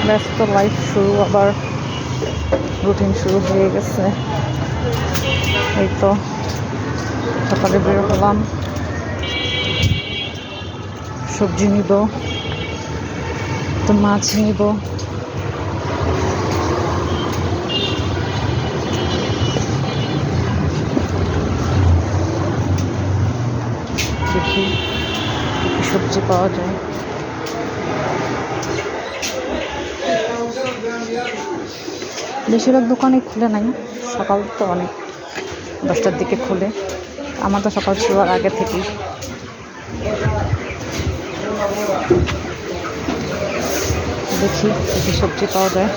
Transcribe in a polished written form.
ব্যস্ত লাইফ শুরু, আবার রুটিন শুরু হয়ে গেছে। এই তো সকালে বের হলাম, সবজি নিব, তো মাছ নিব। দেখি কি সবজি পাওয়া যায়। বেশিরভাগ দোকানে খুলে নাই, সকাল তো অনেক 10টার দিকে খুলে। আমার তো সকাল শুরুর আগে থেকেই। দেখি কি সবজি পাওয়া যায়।